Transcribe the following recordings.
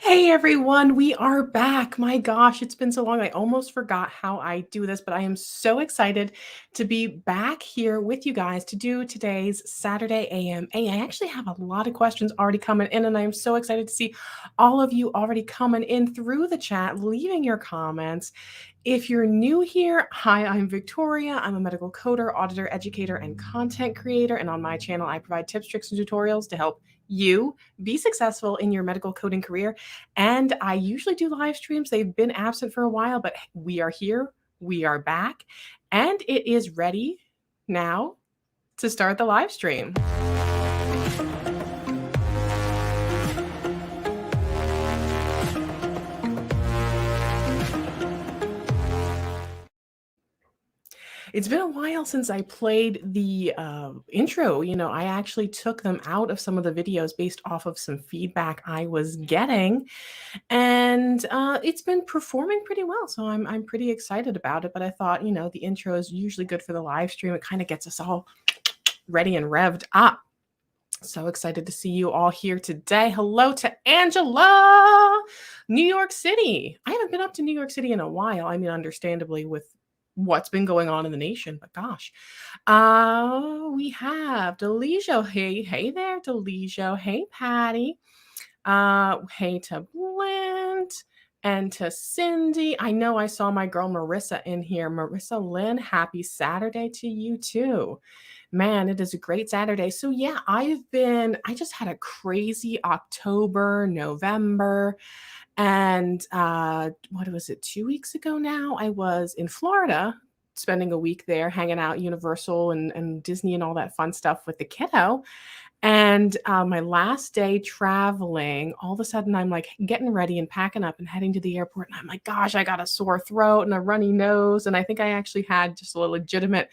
Hey everyone, we are back. My gosh, it's been so long. I almost forgot how I do this, but I am so excited to be back here with you guys to do today's Saturday AMA. I actually have a lot of questions already coming in, and I'm so excited to see all of you already coming in through the chat, leaving your comments. If you're new here, hi, I'm Victoria. I'm a medical coder, auditor, educator, and content creator. And on my channel, I provide tips, tricks, and tutorials to help you be successful in your medical coding career. And I usually do live streams. They've been absent for a while, but we are here. We are back. And it is ready now to start the live stream. It's been a while since I played the intro. I actually took them out of some of the videos based off of some feedback I was getting, and it's been performing pretty well. So I'm pretty excited about it. But I thought, the intro is usually good for the live stream. It kind of gets us all ready and revved up. So excited to see you all here today. Hello to Angela, New York City. I haven't been up to New York City in a while. I mean, understandably, with what's been going on in the nation, but gosh. We have Delijo. Hey there, Delijo. Hey, Patty. Hey to Blint and to Cindy. I know I saw my girl Marissa in here. Marissa Lynn, happy Saturday to you too. Man, it is a great Saturday. So yeah, I just had a crazy October, November. And what was it, 2 weeks ago now? I was in Florida spending a week there, hanging out Universal and Disney and all that fun stuff with the kiddo. And my last day traveling, all of a sudden I'm like getting ready and packing up and heading to the airport. And I'm like, gosh, I got a sore throat and a runny nose. And I think I actually had just a legitimate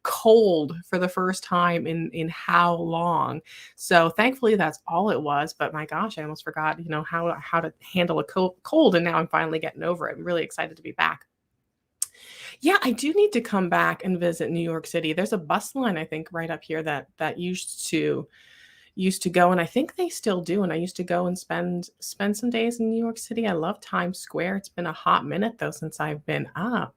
cold for the first time in how long. So thankfully that's all it was. But my gosh, I almost forgot, how to handle a cold. And now I'm finally getting over it. I'm really excited to be back. Yeah, I do need to come back and visit New York City. There's a bus line, I think, right up here that used to go, and I think they still do. And I used to go and spend some days in New York City. I love Times Square. It's been a hot minute though since I've been up.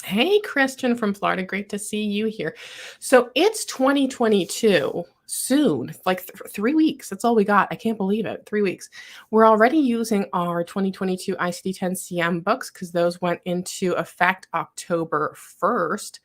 Hey, Christian from Florida. Great to see you here. So it's 2022 soon, like 3 weeks. That's all we got. I can't believe it. 3 weeks. We're already using our 2022 ICD-10 CM books because those went into effect October 1st.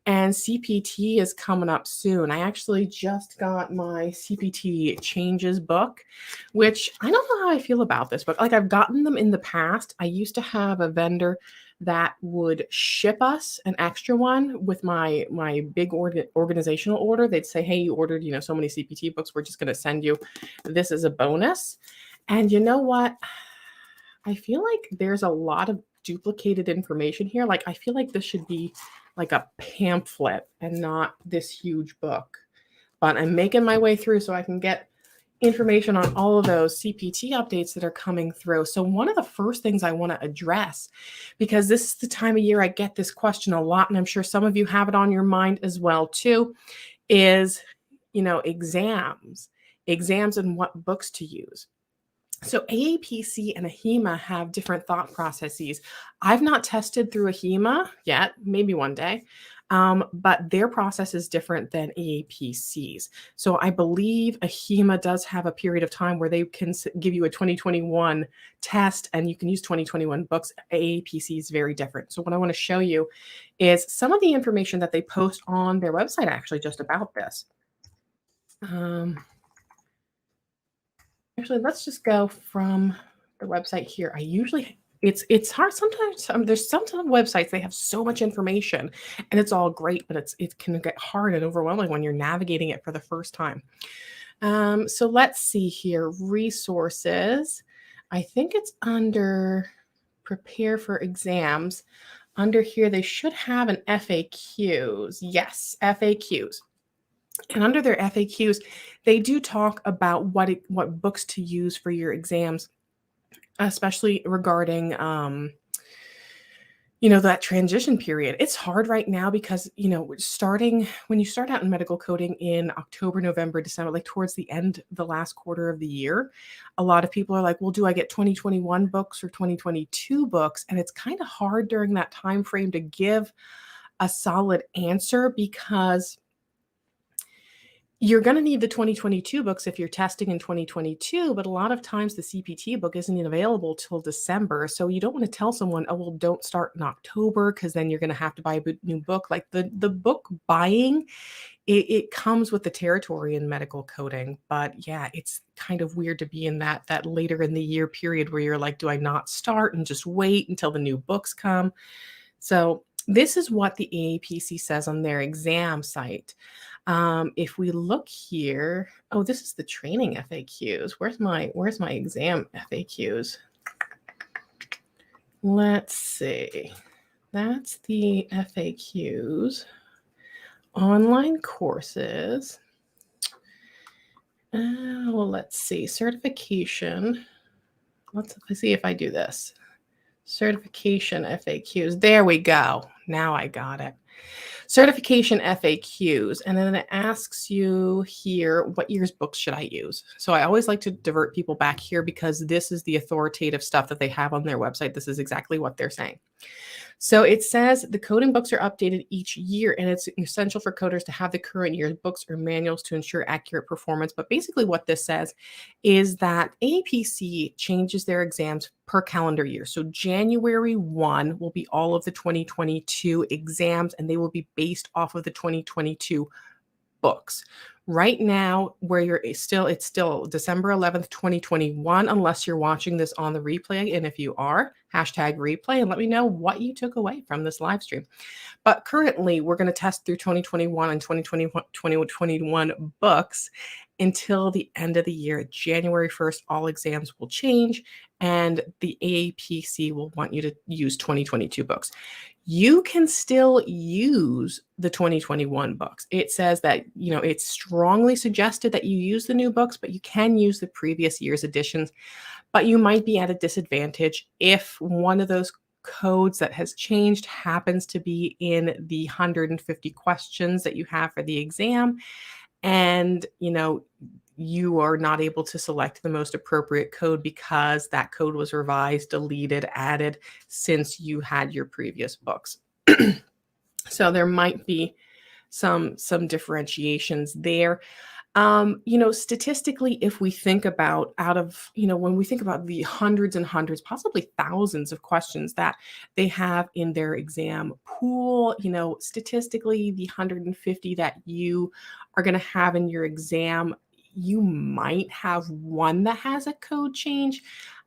And CPT is coming up soon. I actually just got my CPT changes book, which I don't know how I feel about this book. Like, I've gotten them in the past. I used to have a vendor that would ship us an extra one with my big organizational order. They'd say, hey, you ordered, so many CPT books. We're just going to send you this as a bonus. And you know what? I feel like there's a lot of duplicated information here. Like, I feel like this should be like a pamphlet and not this huge book. But I'm making my way through so I can get information on all of those CPT updates that are coming through. So one of the first things I want to address, because this is the time of year I get this question a lot, and I'm sure some of you have it on your mind as well too, is, exams and what books to use. So AAPC and AHEMA have different thought processes. I've not tested through AHEMA yet, maybe one day, but their process is different than AAPC's. So I believe AHEMA does have a period of time where they can give you a 2021 test and you can use 2021 books. AAPC is very different. So what I want to show you is some of the information that they post on their website actually just about this. Actually, let's just go from the website here. It's hard sometimes. There's some websites, they have so much information and it's all great, but it can get hard and overwhelming when you're navigating it for the first time. So let's see here. Resources. I think it's under prepare for exams. Under here, they should have an FAQs. Yes, FAQs. And under their FAQs, they do talk about what books to use for your exams, especially regarding, that transition period. It's hard right now because, starting when you start out in medical coding in October, November, December, like towards the end, the last quarter of the year, a lot of people are like, well, do I get 2021 books or 2022 books? And it's kind of hard during that time frame to give a solid answer because you're going to need the 2022 books if you're testing in 2022, but a lot of times the CPT book isn't even available till December. So you don't want to tell someone, oh, well, don't start in October because then you're going to have to buy a new book. Like the book buying, it comes with the territory in medical coding. But yeah, it's kind of weird to be in that later in the year period where you're like, do I not start and just wait until the new books come? So this is what the AAPC says on their exam site. If we look here, oh, this is the training FAQs. Where's my exam FAQs? Let's see. That's the FAQs. Online courses. Well, let's see. Certification. Let's see if I do this. Certification FAQs. There we go. Now I got it. Certification FAQs. And then it asks you here, what year's books should I use? So I always like to divert people back here because this is the authoritative stuff that they have on their website. This is exactly what they're saying. So it says the coding books are updated each year, and it's essential for coders to have the current year's books or manuals to ensure accurate performance. But basically what this says is that APC changes their exams per calendar year. So January 1 will be all of the 2022 exams, and they will be based off of the 2022 books. Right now, where it's still December 11th, 2021, unless you're watching this on the replay. And if you are, hashtag replay and let me know what you took away from this live stream. But currently, we're going to test through 2021 and 2021 books until the end of the year. January 1st, all exams will change, and the AAPC will want you to use 2022 books. You can still use the 2021 books. It says that, it's strongly suggested that you use the new books, but you can use the previous year's editions. But you might be at a disadvantage if one of those codes that has changed happens to be in the 150 questions that you have for the exam. And, you are not able to select the most appropriate code because that code was revised, deleted, added since you had your previous books. So there might be some differentiations there. Statistically, if we think about when we think about the hundreds and hundreds, possibly thousands of questions that they have in their exam pool, statistically, the 150 that you are going to have in your exam, you might have one that has a code change.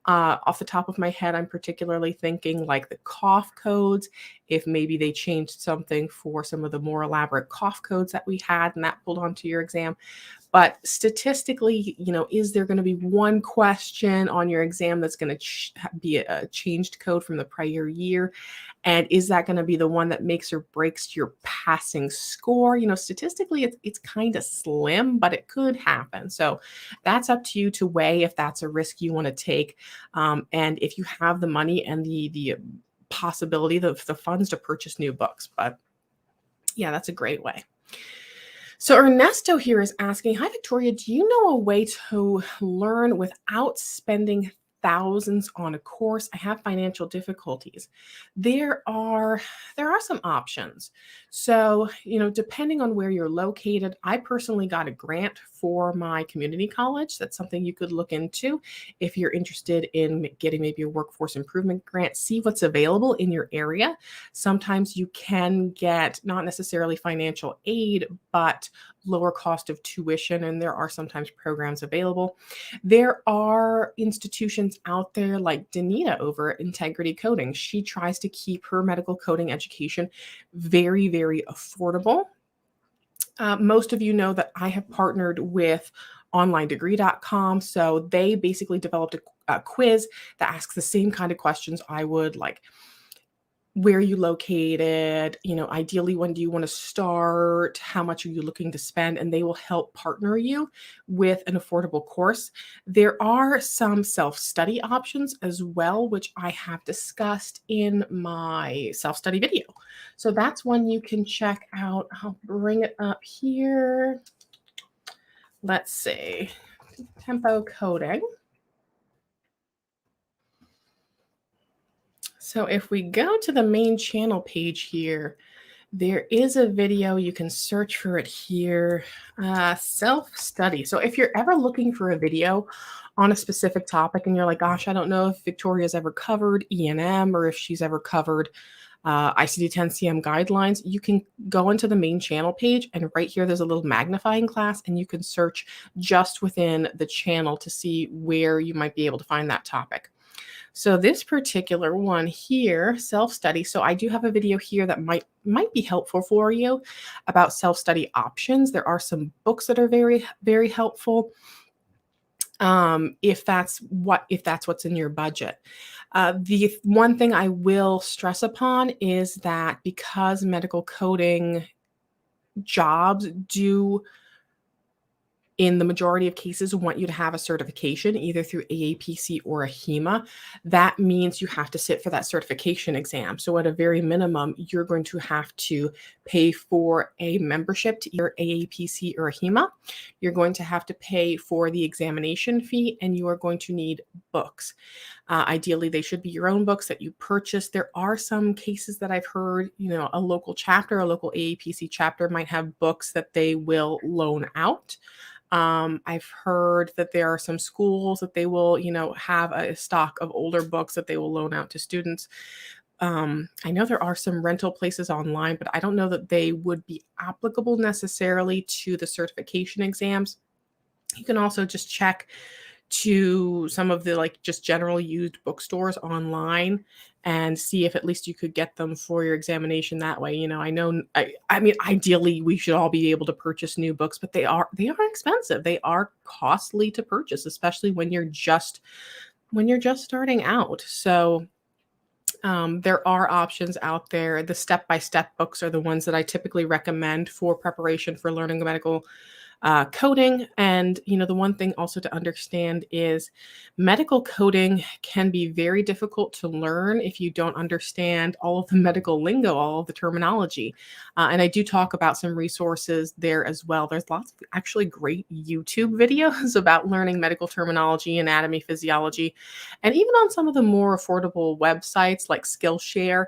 Off the top of my head, I'm particularly thinking like the cough codes, if maybe they changed something for some of the more elaborate cough codes that we had and that pulled onto your exam. But statistically, is there going to be one question on your exam that's going to be a changed code from the prior year? And is that going to be the one that makes or breaks your passing score? Statistically, it's kind of slim, but it could happen. So that's up to you to weigh if that's a risk you want to take. And if you have the money and the possibility, the funds to purchase new books. But yeah, that's a great way. So Ernesto here is asking, hi, Victoria, do you know a way to learn without spending thousands on a course? I have financial difficulties. There are some options. So, depending on where you're located, I personally got a grant for my community college. That's something you could look into if you're interested in getting maybe a workforce improvement grant. See what's available in your area. Sometimes you can get not necessarily financial aid, but lower cost of tuition, and there are sometimes programs available. There are institutions out there like Danita over at Integrity Coding. She tries to keep her medical coding education very, very affordable. Most of you know that I have partnered with onlinedegree.com. So they basically developed a quiz that asks the same kind of questions I would, like where are you located, ideally, when do you want to start, how much are you looking to spend, and they will help partner you with an affordable course. There are some self-study options as well, which I have discussed in my self-study video. So that's one you can check out. I'll bring it up here. Let's see, tempo coding. So if we go to the main channel page here, there is a video, you can search for it here, self-study. So if you're ever looking for a video on a specific topic and you're like, gosh, I don't know if Victoria's ever covered E&M or if she's ever covered ICD-10 CM guidelines, you can go into the main channel page, and right here there's a little magnifying glass, and you can search just within the channel to see where you might be able to find that topic. So this particular one here, self-study. So I do have a video here that might be helpful for you about self-study options. There are some books that are very, very helpful. If that's what's in your budget. The one thing I will stress upon is that because medical coding jobs do, in the majority of cases, want you to have a certification either through AAPC or a HEMA. That means you have to sit for that certification exam. So at a very minimum, you're going to have to pay for a membership to either AAPC or a HEMA. You're going to have to pay for the examination fee, and you are going to need books. Ideally, they should be your own books that you purchase. There are some cases that I've heard, a local chapter, a local AAPC chapter might have books that they will loan out. I've heard that there are some schools that they will, have a stock of older books that they will loan out to students. I know there are some rental places online, but I don't know that they would be applicable necessarily to the certification exams. You can also just check to some of the just general used bookstores online and see if at least you could get them for your examination that way. I mean, ideally we should all be able to purchase new books, but they are expensive. They are costly to purchase, especially when you're just starting out. So there are options out there. The step-by-step books are the ones that I typically recommend for preparation for learning medical coding. And, the one thing also to understand is medical coding can be very difficult to learn if you don't understand all of the medical lingo, all of the terminology. And I do talk about some resources there as well. There's lots of actually great YouTube videos about learning medical terminology, anatomy, physiology, and even on some of the more affordable websites like Skillshare,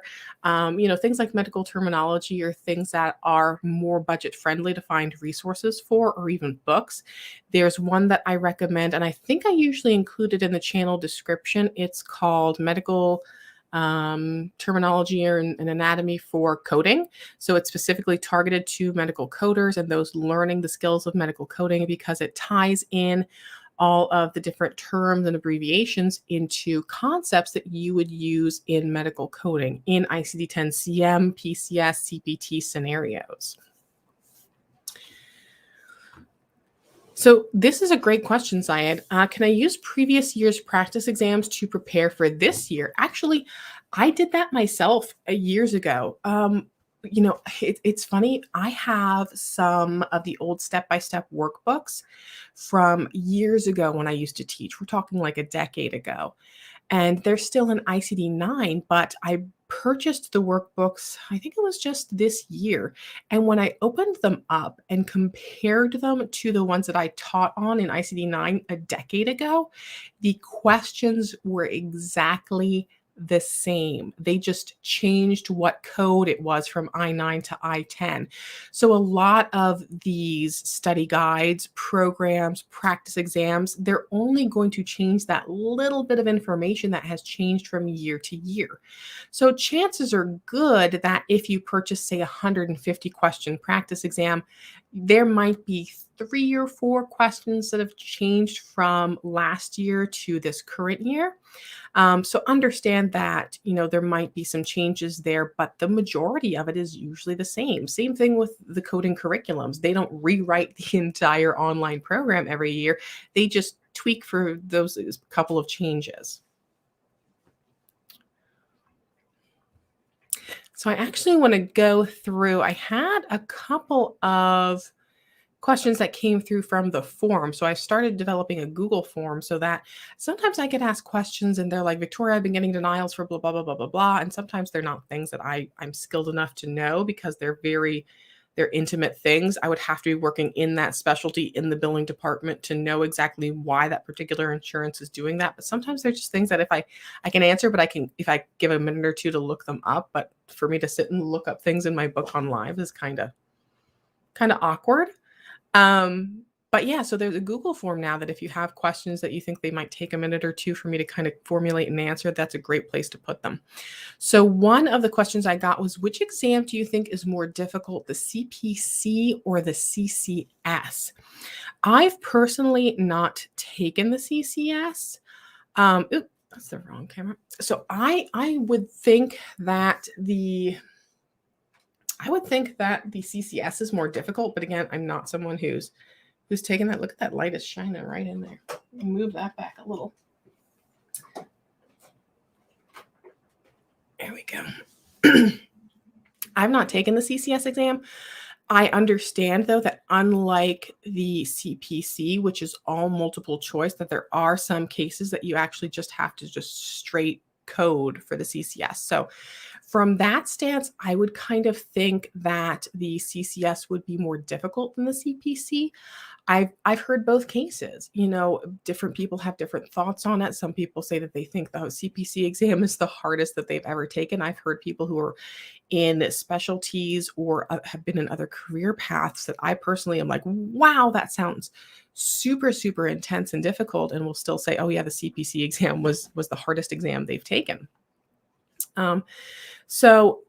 things like medical terminology or things that are more budget friendly to find resources for, or even books. There's one that I recommend, and I think I usually include it in the channel description. It's called Medical Terminology and Anatomy for Coding. So it's specifically targeted to medical coders and those learning the skills of medical coding, because it ties in all of the different terms and abbreviations into concepts that you would use in medical coding in ICD-10 CM, PCS, CPT scenarios. So this is a great question, Syed. Can I use previous year's practice exams to prepare for this year? Actually, I did that myself years ago. It's funny. I have some of the old step-by-step workbooks from years ago when I used to teach. We're talking like a decade ago. And they're still in ICD-9, but I purchased the workbooks, I think it was just this year. And when I opened them up and compared them to the ones that I taught on in ICD-9 a decade ago, the questions were exactly the same. They just changed what code it was from I-9 to I-10. So a lot of these study guides, programs, practice exams, they're only going to change that little bit of information that has changed from year to year. So chances are good that if you purchase, say, a 150 question practice exam, there might be 3 or 4 questions that have changed from last year to this current year. So understand that, there might be some changes there, but the majority of it is usually the same. Same thing with the coding curriculums. They don't rewrite the entire online program every year. They just tweak for those couple of changes. So I actually want to go through, I had a couple of questions that came through from the forum. So I started developing a Google form so that sometimes I get asked questions and they're like, Victoria, I've been getting denials for blah, blah, blah, blah, blah, blah. And sometimes they're not things that I'm skilled enough to know because they're intimate things. I would have to be working in that specialty in the billing department to know exactly why that particular insurance is doing that. But sometimes they're just things that if I can answer, but if I give a minute or two to look them up. But for me to sit and look up things in my book on live is kind of awkward. But yeah, so there's a Google form now that if you have questions that you think they might take a minute or two for me to kind of formulate and answer, that's a great place to put them. So one of the questions I got was, which exam do you think is more difficult, the CPC or the CCS? I've personally not taken the CCS. That's the wrong camera. So I would think that the CCS is more difficult, but again, I'm not someone who's taken that. Look at that light is shining right in there. Move that back a little. There we go. I've not taken the CCS exam. I understand, though, that unlike the CPC, which is all multiple choice, that there are some cases that you actually just have to just straight code for the CCS. So from that stance, I would kind of think that the CCS would be more difficult than the CPC. I've heard both cases. Different people have different thoughts on it. Some people say that they think the CPC exam is the hardest that they've ever taken. I've heard people who are in specialties or have been in other career paths that I personally am like, wow, that sounds super, super intense and difficult, and will still say, oh yeah, the CPC exam was the hardest exam they've taken. So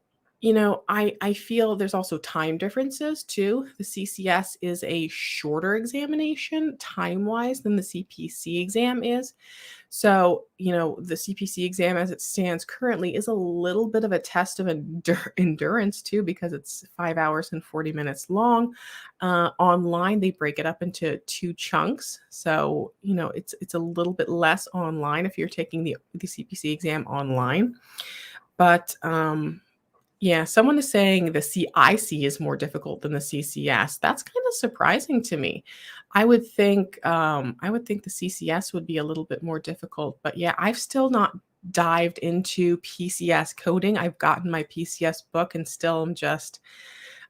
I feel there's also time differences too. The CCS is a shorter examination time-wise than the CPC exam is. So, the CPC exam as it stands currently is a little bit of a test of endurance too, because it's 5 hours and 40 minutes long. Online, they break it up into 2 chunks. So, it's a little bit less online if you're taking the CPC exam online. But, yeah, someone is saying the CIC is more difficult than the CCS. That's kind of surprising to me. I would think the CCS would be a little bit more difficult, but yeah, I've still not dived into PCS coding. I've gotten my PCS book and still am just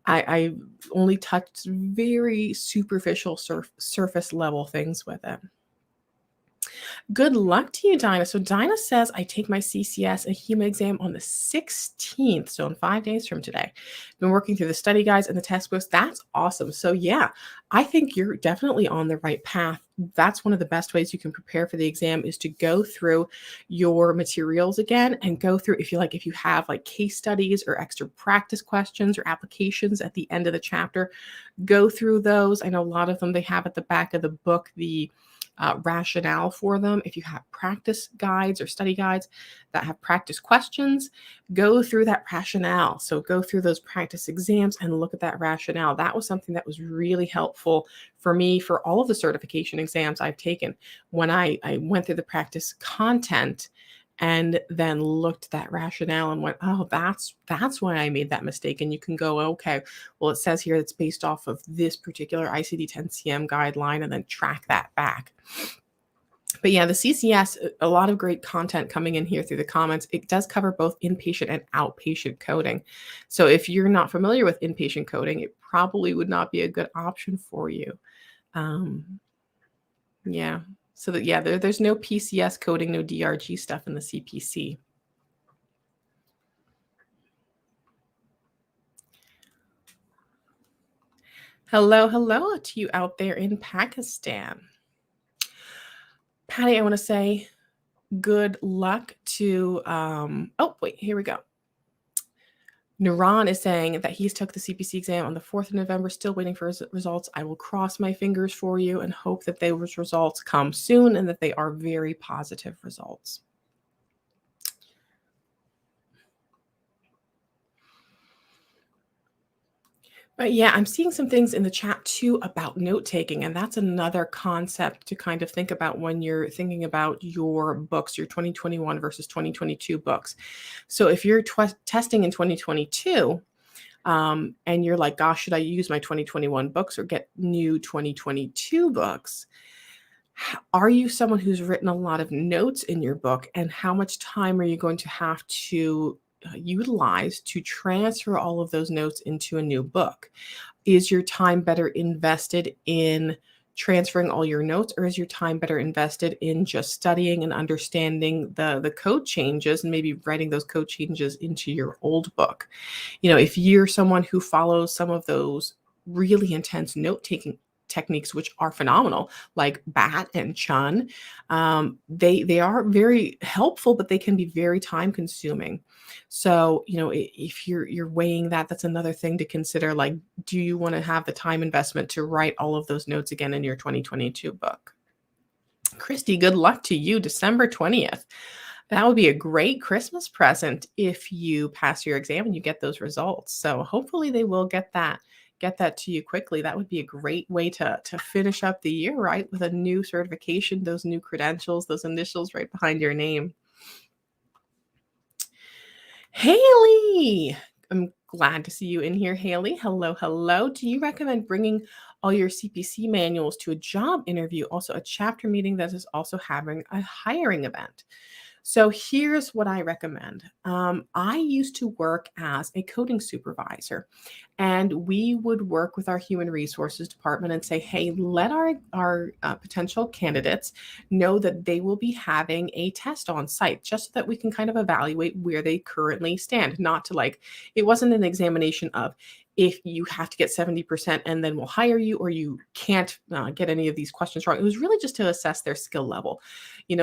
I only touched very superficial surface level things with it. Good luck to you, Dinah. So Dinah says, I take my CCS and HEMA exam on the 16th, so in 5 days from today. Been working through the study guides and the textbooks. That's awesome. So yeah, I think you're definitely on the right path. That's one of the best ways you can prepare for the exam is to go through your materials again and go through, if you have like case studies or extra practice questions or applications at the end of the chapter, go through those. I know a lot of them they have at the back of the book, the rationale for them. If you have practice guides or study guides that have practice questions, go through that rationale. So go through those practice exams and look at that rationale. That was something that was really helpful for me for all of the certification exams I've taken. When I went through the practice content and then looked at that rationale and went, oh, that's why I made that mistake. And you can go, okay, well, it says here it's based off of this particular ICD-10-CM guideline, and then track that back. But yeah, the CCS, a lot of great content coming in here through the comments. It does cover both inpatient and outpatient coding. So if you're not familiar with inpatient coding, it probably would not be a good option for you. Yeah. So that, yeah, there's no PCS coding, no DRG stuff in the CPC. Hello to you out there in Pakistan. Patty, I want to say good luck to, oh, wait, here we go. Nuran is saying that he's took the CPC exam on the 4th of November, still waiting for his results. I will cross my fingers for you and hope that those results come soon and that they are very positive results. Yeah, I'm seeing some things in the chat too about note taking, and that's another concept to kind of think about when you're thinking about your books, your 2021 versus 2022 books. So if you're testing in 2022, and you're like, gosh, should I use my 2021 books or get new 2022 books? Are you someone who's written a lot of notes in your book? And how much time are you going to have to utilize to transfer all of those notes into a new book? Is your time better invested in transferring all your notes, or is your time better invested in just studying and understanding the code changes and maybe writing those code changes into your old book? If you're someone who follows some of those really intense note-taking techniques, which are phenomenal, like BAT and Chun, they are very helpful, but they can be very time-consuming. So, if you're weighing that, that's another thing to consider. Like, do you want to have the time investment to write all of those notes again in your 2022 book? Christy, good luck to you, December 20th. That would be a great Christmas present if you pass your exam and you get those results. So hopefully they will get that to you quickly. That would be a great way to finish up the year, right? With a new certification, those new credentials, those initials right behind your name. Haley, I'm glad to see you in here, Haley. Hello, hello. Do you recommend bringing all your CPC manuals to a job interview, also a chapter meeting that is also having a hiring event? So here's what I recommend. I used to work as a coding supervisor, and we would work with our human resources department and say, hey, let our potential candidates know that they will be having a test on site, just so that we can kind of evaluate where they currently stand. Not to it wasn't an examination of if you have to get 70% and then we'll hire you, or you can't get any of these questions wrong. It was really just to assess their skill level,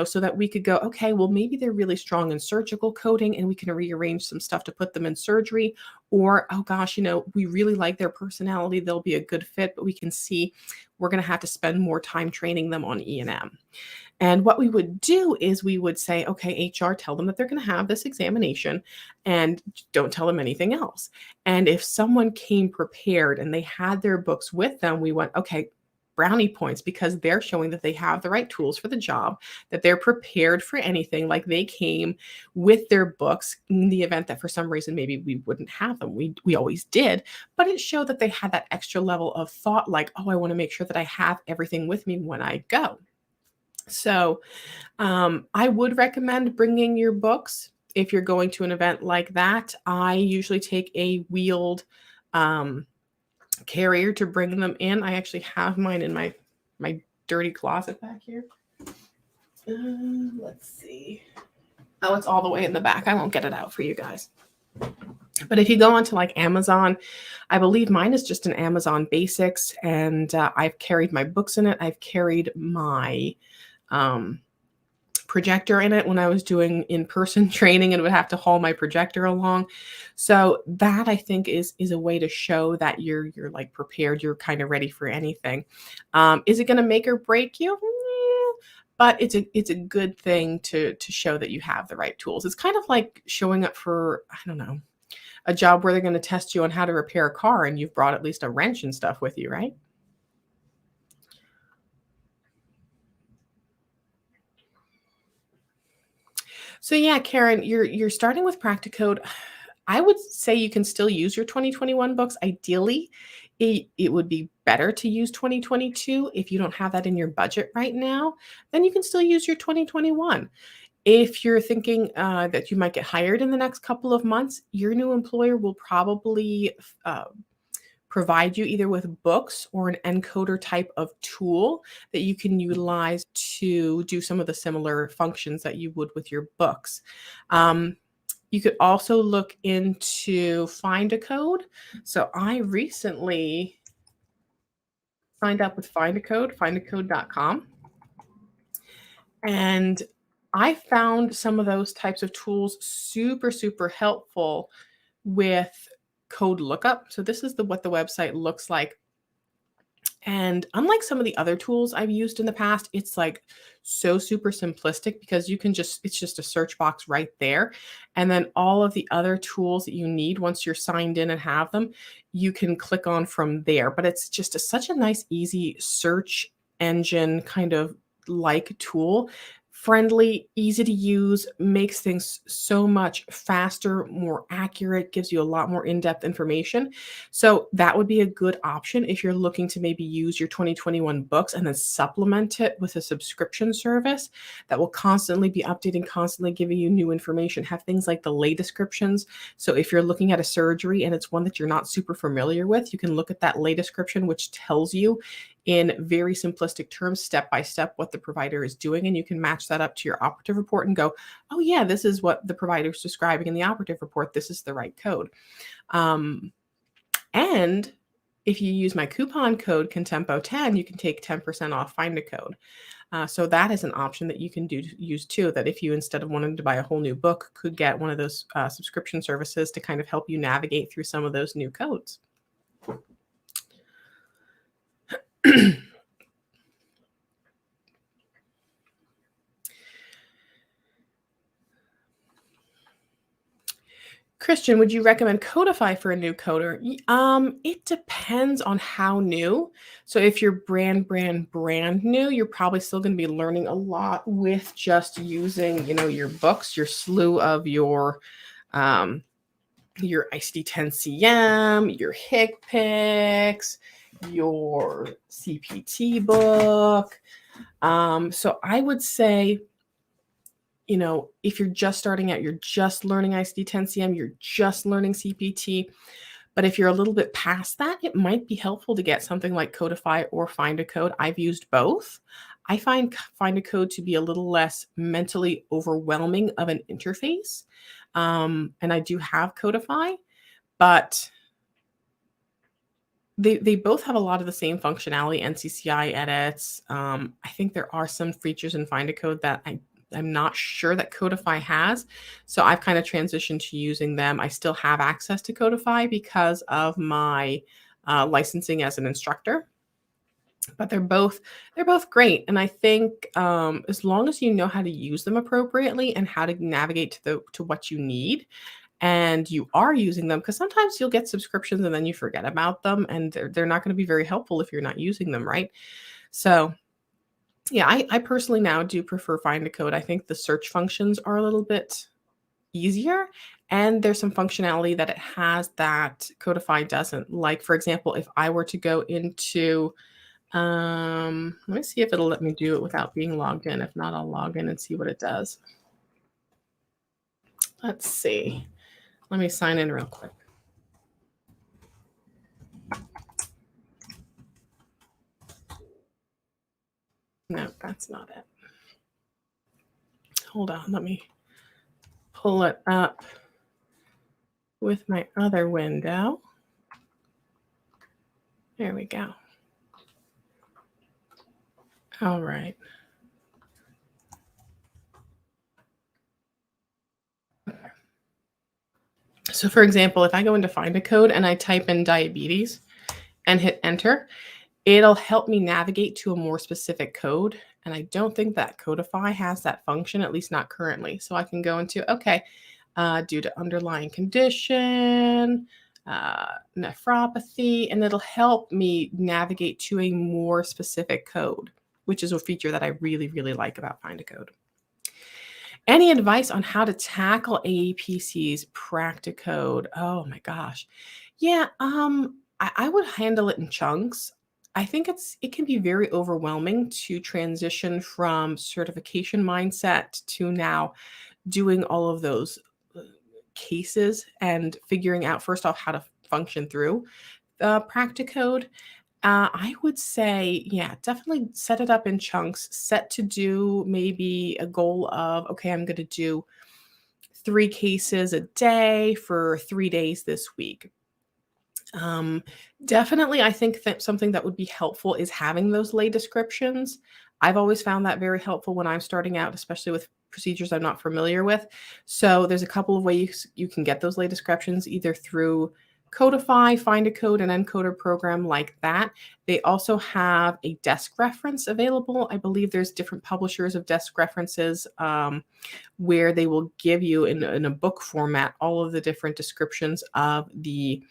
so that we could go, okay, well, maybe they're really strong in surgical coding and we can rearrange some stuff to put them in surgery. Or, oh gosh, we really like their personality. They'll be a good fit, but we can see we're going to have to spend more time training them on E&M. And what we would do is we would say, okay, HR, tell them that they're going to have this examination and don't tell them anything else. And if someone came prepared and they had their books with them, we went, okay, brownie points, because they're showing that they have the right tools for the job, that they're prepared for anything. Like, they came with their books in the event that for some reason maybe we wouldn't have them. We always did, but it showed that they had that extra level of thought, like, oh, I want to make sure that I have everything with me when I go. So I would recommend bringing your books if you're going to an event like that. I usually take a wheeled carrier to bring them in. I actually have mine in my dirty closet back here. Let's see. Oh, it's all the way in the back. I won't get it out for you guys. But if you go onto Amazon, I believe mine is just an Amazon Basics, and I've carried my books in it. I've carried my projector in it when I was doing in-person training and would have to haul my projector along. So that, I think, is a way to show that you're prepared, you're kind of ready for anything. Is it going to make or break you? But it's a good thing to show that you have the right tools. It's kind of like showing up for, I don't know, a job where they're going to test you on how to repair a car and you've brought at least a wrench and stuff with you, right? So yeah, Karen, you're starting with Practicode. I would say you can still use your 2021 books. Ideally, it would be better to use 2022. If you don't have that in your budget right now, then you can still use your 2021. If you're thinking that you might get hired in the next couple of months, your new employer will probably provide you either with books or an encoder type of tool that you can utilize to do some of the similar functions that you would with your books. You could also look into Find a Code. So I recently signed up with Find a Code, findacode.com. And I found some of those types of tools super, super helpful with code lookup. So this is what the website looks like. And unlike some of the other tools I've used in the past, it's like so super simplistic because you can just, it's just a search box right there. And then all of the other tools that you need once you're signed in and have them, you can click on from there. But it's just such a nice, easy search engine kind of like tool. Friendly, easy to use, makes things so much faster, more accurate, gives you a lot more in depth information. So that would be a good option if you're looking to maybe use your 2021 books and then supplement it with a subscription service that will constantly be updating, constantly giving you new information. Have things like the lay descriptions. So if you're looking at a surgery and it's one that you're not super familiar with, you can look at that lay description, which tells you in very simplistic terms, step by step, what the provider is doing. And you can match that up to your operative report and go, oh, yeah, this is what the provider is describing in the operative report. This is the right code. And if you use my coupon code Contempo10, you can take 10% off Find a Code. So that is an option that you can use too, that if you, instead of wanting to buy a whole new book, could get one of those subscription services to kind of help you navigate through some of those new codes. Christian, would you recommend Codify for a new coder? It depends on how new. So if you're brand new, you're probably still going to be learning a lot with just using, your books, your slew of your ICD-10-CM, your HIC picks, your CPT book. So I would say, if you're just starting out, you're just learning ICD-10-CM, you're just learning CPT. But if you're a little bit past that, it might be helpful to get something like Codify or Find a Code. I've used both. I find Find a Code to be a little less mentally overwhelming of an interface. And I do have Codify, but they both have a lot of the same functionality, NCCI edits. I think there are some features in Find a Code that I'm not sure that Codify has. So I've kind of transitioned to using them. I still have access to Codify because of my licensing as an instructor. But they're both great. And I think as long as you know how to use them appropriately and how to navigate to what you need, and you are using them, because sometimes you'll get subscriptions and then you forget about them, and they're not going to be very helpful if you're not using them, right? So yeah, I personally now do prefer Find a Code. I think the search functions are a little bit easier, and there's some functionality that it has that Codify doesn't. Like, for example, if I were to go into, let me see if it'll let me do it without being logged in. If not, I'll log in and see what it does. Let's see. Let me sign in real quick. No, that's not it. Hold on, let me pull it up with my other window. There we go. All right. So for example, if I go into Find a Code and I type in diabetes and hit enter, it'll help me navigate to a more specific code. And I don't think that Codify has that function, at least not currently. So I can go into, okay, due to underlying condition, nephropathy, and it'll help me navigate to a more specific code, which is a feature that I really, really like about Find a Code. Any advice on how to tackle AAPC's Practicode? Oh my gosh. Yeah, I would handle it in chunks. I think it can be very overwhelming to transition from certification mindset to now doing all of those cases and figuring out first off how to function through Practicode. I would say, yeah, definitely set it up in chunks. Set to do maybe a goal of, okay, I'm going to do 3 cases a day for 3 days this week. Definitely, I think that something that would be helpful is having those lay descriptions. I've always found that very helpful when I'm starting out, especially with procedures I'm not familiar with. So there's a couple of ways you can get those lay descriptions, either through Codify, find a code, and encoder program like that. They also have a desk reference available. I believe there's different publishers of desk references where they will give you in a book format all of the different descriptions of the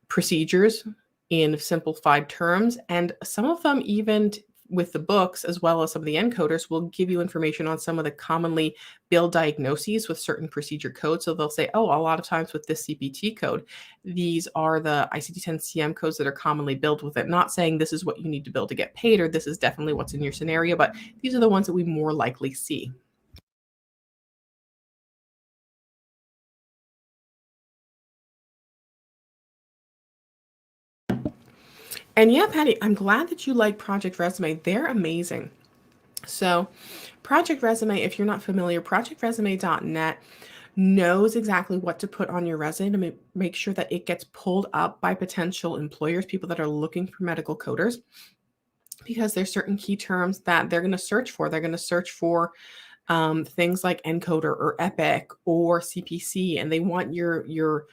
procedures in simplified terms. And some of them, even with the books, as well as some of the encoders, will give you information on some of the commonly billed diagnoses with certain procedure codes. So they'll say, oh, a lot of times with this CPT code, these are the ICD-10-CM codes that are commonly billed with it. Not saying this is what you need to bill to get paid, or this is definitely what's in your scenario, but these are the ones that we more likely see. And yeah, Patty, I'm glad that you like Project Resume. They're amazing. So, Project Resume, if you're not familiar, projectresume.net knows exactly what to put on your resume to make sure that it gets pulled up by potential employers, people that are looking for medical coders, because there's certain key terms that they're going to search for. They're going to search for things like encoder or epic or CPC, and they want your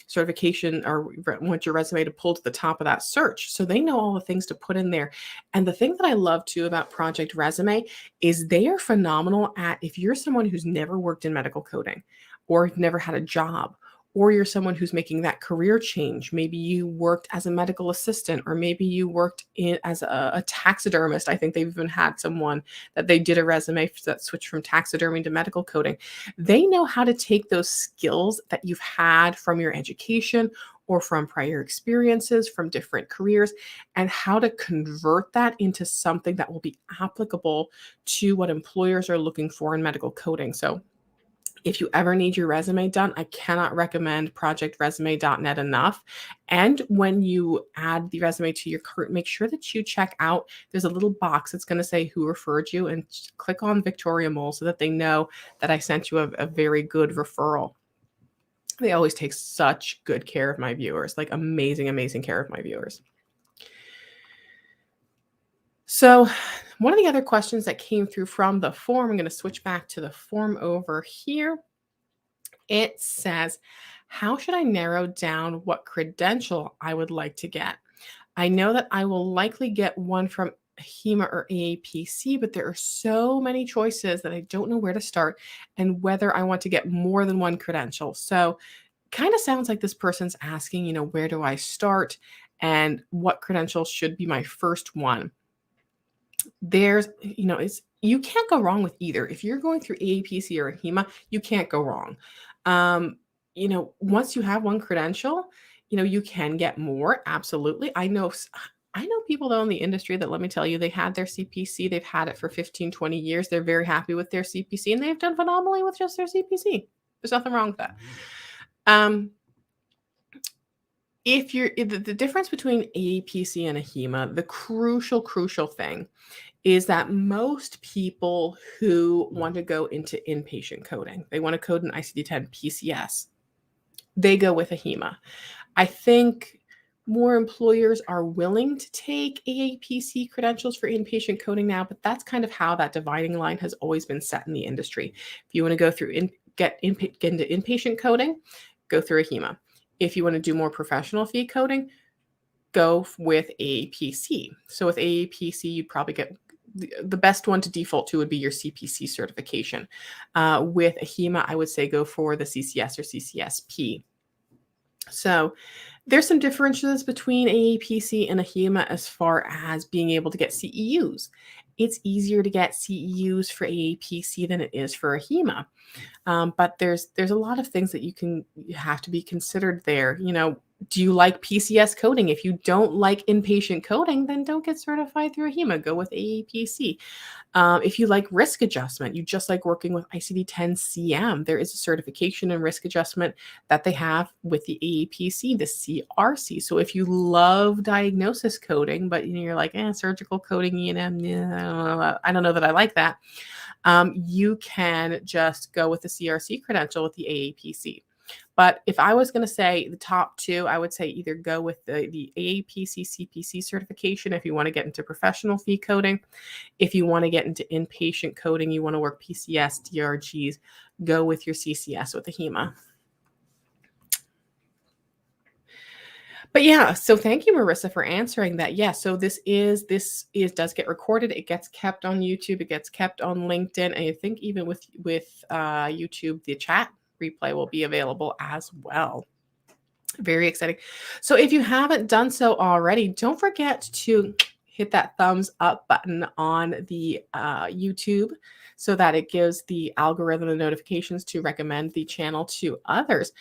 certification or want your resume to pull to the top of that search. So they know all the things to put in there. And the thing that I love too about Project Resume is they are phenomenal at, if you're someone who's never worked in medical coding or you've never had a job, or you're someone who's making that career change. Maybe you worked as a medical assistant, or maybe you worked as a taxidermist. I think they've even had someone that they did a resume that switched from taxidermy to medical coding. They know how to take those skills that you've had from your education or from prior experiences from different careers, and how to convert that into something that will be applicable to what employers are looking for in medical coding. So if you ever need your resume done, I cannot recommend projectresume.net enough. And when you add the resume to your cart, make sure that you check out, there's a little box that's going to say who referred you, and click on Victoria Moll so that they know that I sent you a very good referral. They always take such good care of my viewers, like amazing, amazing care of my viewers. So one of the other questions that came through from the form, I'm going to switch back to the form over here. It says, how should I narrow down what credential I would like to get? I know that I will likely get one from HEMA or AAPC, but there are so many choices that I don't know where to start and whether I want to get more than one credential. So kind of sounds like this person's asking, where do I start and what credential should be my first one? You can't go wrong with either. If you're going through AAPC or a HEMA, you can't go wrong. Once you have one credential, you can get more. Absolutely. I know people though in the industry that, let me tell you, they had their CPC, they've had it for 15, 20 years. They're very happy with their CPC and they've done phenomenally with just their CPC. There's nothing wrong with that. The difference between AAPC and a HEMA, the crucial thing is that most people who want to go into inpatient coding, they want to code an ICD-10 PCS, they go with a HEMA. I think more employers are willing to take AAPC credentials for inpatient coding now, but that's kind of how that dividing line has always been set in the industry. If you want to go through get into inpatient coding, go through a HEMA. If you want to do more professional fee coding, go with AAPC. So with AAPC, you'd probably get the best one to default to would be your CPC certification. With a HEMA, I would say go for the CCS or CCSP. So there's some differences between AAPC and a HEMA as far as being able to get CEUs. It's easier to get CEUs for AAPC than it is for a HEMA. But there's a lot of things that you have to be considered there. Do you like PCS coding? If you don't like inpatient coding, then don't get certified through a HEMA. Go with AAPC. If you like risk adjustment, you just like working with ICD-10-CM, there is a certification in risk adjustment that they have with the AAPC, the CRC. So if you love diagnosis coding, but you're like, surgical coding, I don't know that I like that. You can just go with the CRC credential with the AAPC. But if I was going to say the top two, I would say either go with the AAPC CPC certification if you want to get into professional fee coding. If you want to get into inpatient coding, you want to work PCS, DRGs, go with your CCS with the HEMA. But yeah, so thank you, Marissa, for answering that. Yeah, so this does get recorded. It gets kept on YouTube. It gets kept on LinkedIn, and I think even with YouTube, the chat replay will be available as well. Very exciting. So if you haven't done so already, don't forget to hit that thumbs up button on the YouTube so that it gives the algorithm the notifications to recommend the channel to others.